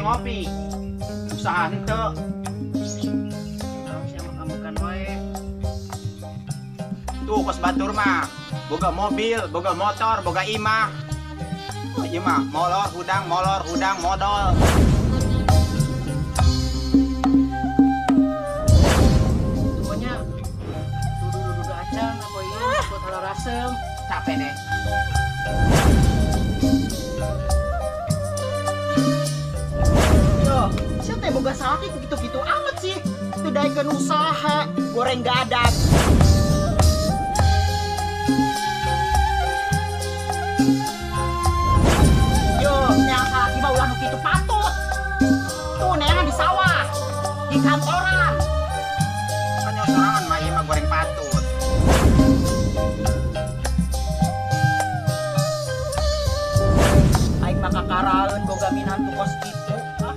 ngopi. Usaha henteu. Siapa makan wae. Tuh kos batur mah boga mobil, boga motor, boga imah. Oh, ieu mah molor hudang modal. Pokoknya dudu acang apa ieu buat halal rasem. Capek deh. Yo, siapa teh boga salaki gitu-gitu amat sih. Tudaikeun usaha, goreng gadat. Yo, yang salaki mah ulah nu kitu patut. Tuh neangan di sawah, di kantoran. Kan sorangan mah ieu mah goreng patut. Aing mah kakaraeun boga minantu kos kitu. Hah?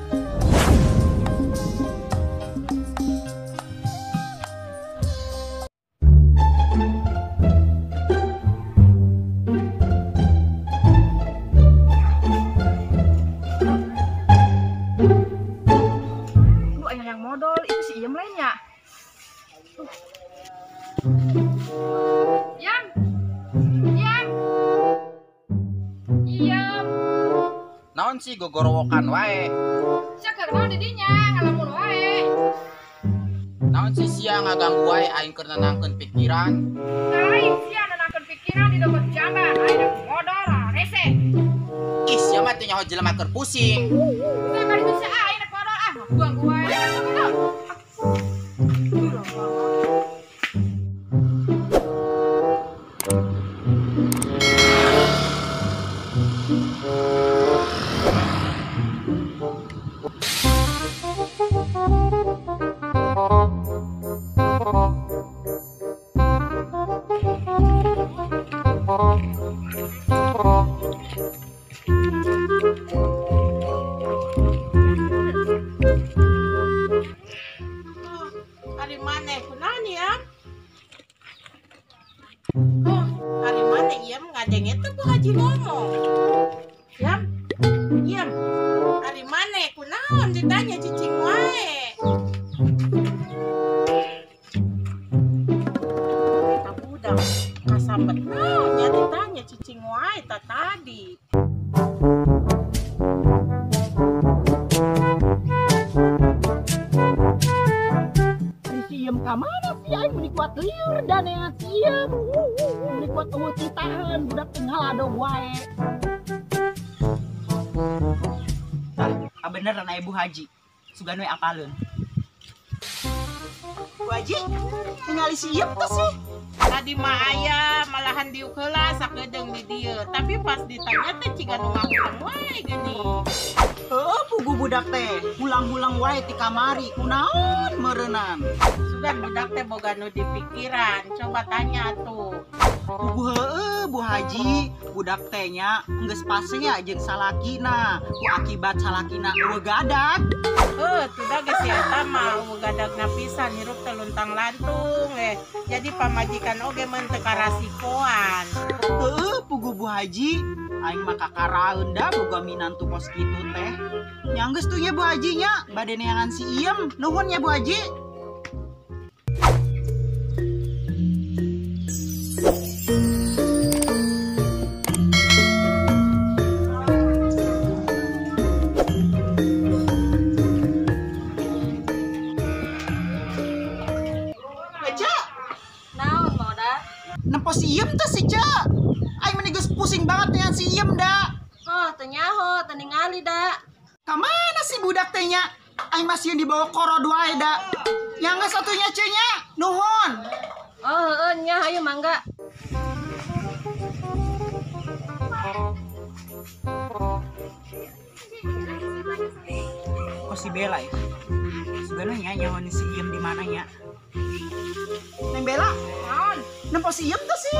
Lu aya yang modal itu si Iem lainnya. Yam. Yam. Yam. Naon sih gogorowokan wae? Cakar naon di dinya ngalamun wae. Naon sih sia ngaganggu wae aing keur nenangkeun pikiran? Lain sia nenangkeun pikiran di dompet jamban, aya modal rese. Ih, sia mah teh nyaho jelema keur pusing. Udah kali itu sia aya modal ganggu wae. Hari mana kunaon ya? Oh, hari mana ya ngadeng itu Bu Haji ngomong. Yam, Yam, hari mana kunaon ditanya cicing wae. Tak budang, kasambet naonnya ditanya cicing wae tak tadi. Siem kamana sih aing menikmat liur dan yang siem menikmat citahan budak tengah ado wae. Tah, beneran aya Bu Haji. Sugan we apaleun. Bu Haji, ningali siem teh sih. Tadi mah aya malahan diuk heula sakedeung di dieu, tapi pas ditanya teh ciga nu ngapulang wae geuning. Heuh, pugu budak teh, ulang-ulang wae ti kamari, kunaon meureunnan. Sugan budak teh boga nu di pikiran, coba tanya tuh. Pugu heueuh Bu Haji, budak teh nya geus pasea jeung salakina, ku akibat salakina eueuh gadag. Tuh geus si eta mah gadagna pisan hirup teh luntang lantung Jadi pamajikan oge meunt teu karasikoan. Heueuh, pugu Bu Haji, aing mah kakaraeun da boga minantu kos kitu teh. Nyanggeus tuh nya Bu Haji nya, bade neangan si Iem. Nuhun ya Bu Haji. Naon mau dah? Nempo si Iem teh si Ca. Aing mah geus pusing banget dengan si Iem da. Oh, teu nyaho, teu ningali da. Kamana si budak teh nya? Aing masih di bawah korod wae da. Nyanggeus satunya ce nya. Nuhun. Oh, heueuh nya hayu mangga. Oh si Bella ya. Sebenarnya nyawan si Iem di mana ya? Neng Bella, Naon? nempo si Iem tuh sih.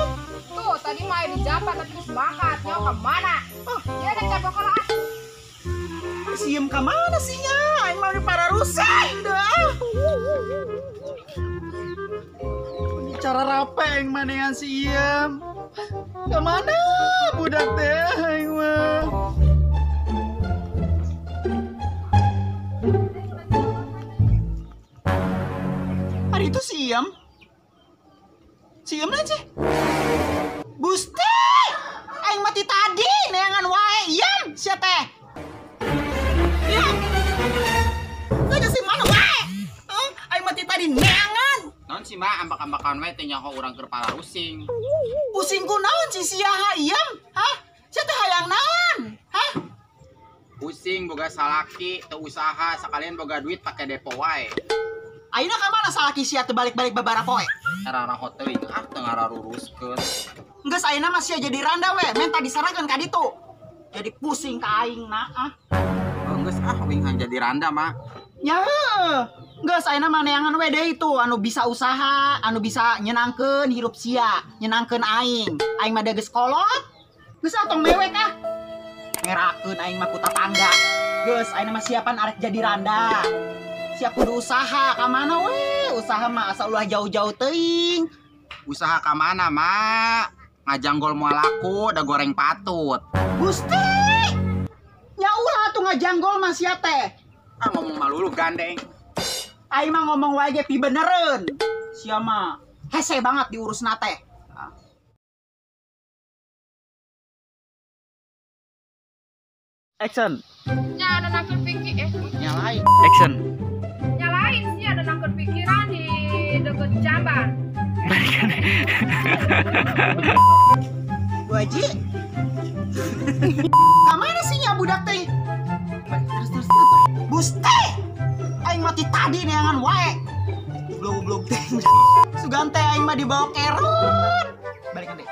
Tuh, tadi mah di jabat tapi geus bakat. Nyaho ka mana? Oh, dia ada cabak lah. Si Iem ka mana sih nya? Aing mah di para rusak dah. Bicara rape yang mana yang si Iem? Kemana budak teh aing mah? Hari itu si Iem aja. Gusti, aing mati tadi neangan wae Iem sia teh. Iem. Geus si mana wae? Aing mati tadi neangan. Non sih mah ambak-ambakan we teh nyaho urang keur palarusing. Pusing ku naon si sia Iem? Hah? Sia teh hayang naon? Hah? Pusing boga salaki teu usaha sakalian boga duit pake depo wae. Ayeuna ka mana salaki sia teu balik-balik babara poe? Rarah teuing teu ngararuruskeun. Geus ayeuna mah sia jadi randa we, men tadi diserahkeun ka ditu. Jadi pusing ka aing na Geus wing jadi randa mah. Ya, geus ayeuna mah neangan we deui itu anu bisa usaha, anu bisa nyenangkeun hirup sia, nyenangkeun aing. Aing mah da geus kolot. Geus atong mewek ah. Ngerakeun aing mah ku tatangga. Geus ayeuna mah siapan arek jadi randa. Siap kudu usaha ka mana we? Usaha mah asa ulah jauh-jauh teuing. Usaha ka mana mak? Ngajanggol moal laku da goreng patut. Gusti! Nya ulah atuh ngajanggol mah sia teh. Ngomong malulu gandeng. Aing mah ngomong wae ge pi benereun. Sia mah hese banget diurusna teh. Action. Nya ada nangker pikir Nyalain. Action. nyalain sih ada nangker pikiran di deket jamban. Bu Haji. Kamana sih nya budak teh? Terus. Gusti. Aing mati tadi neangan wae. Blog teh. Sugante aing mah dibawa keron. Balikan deh.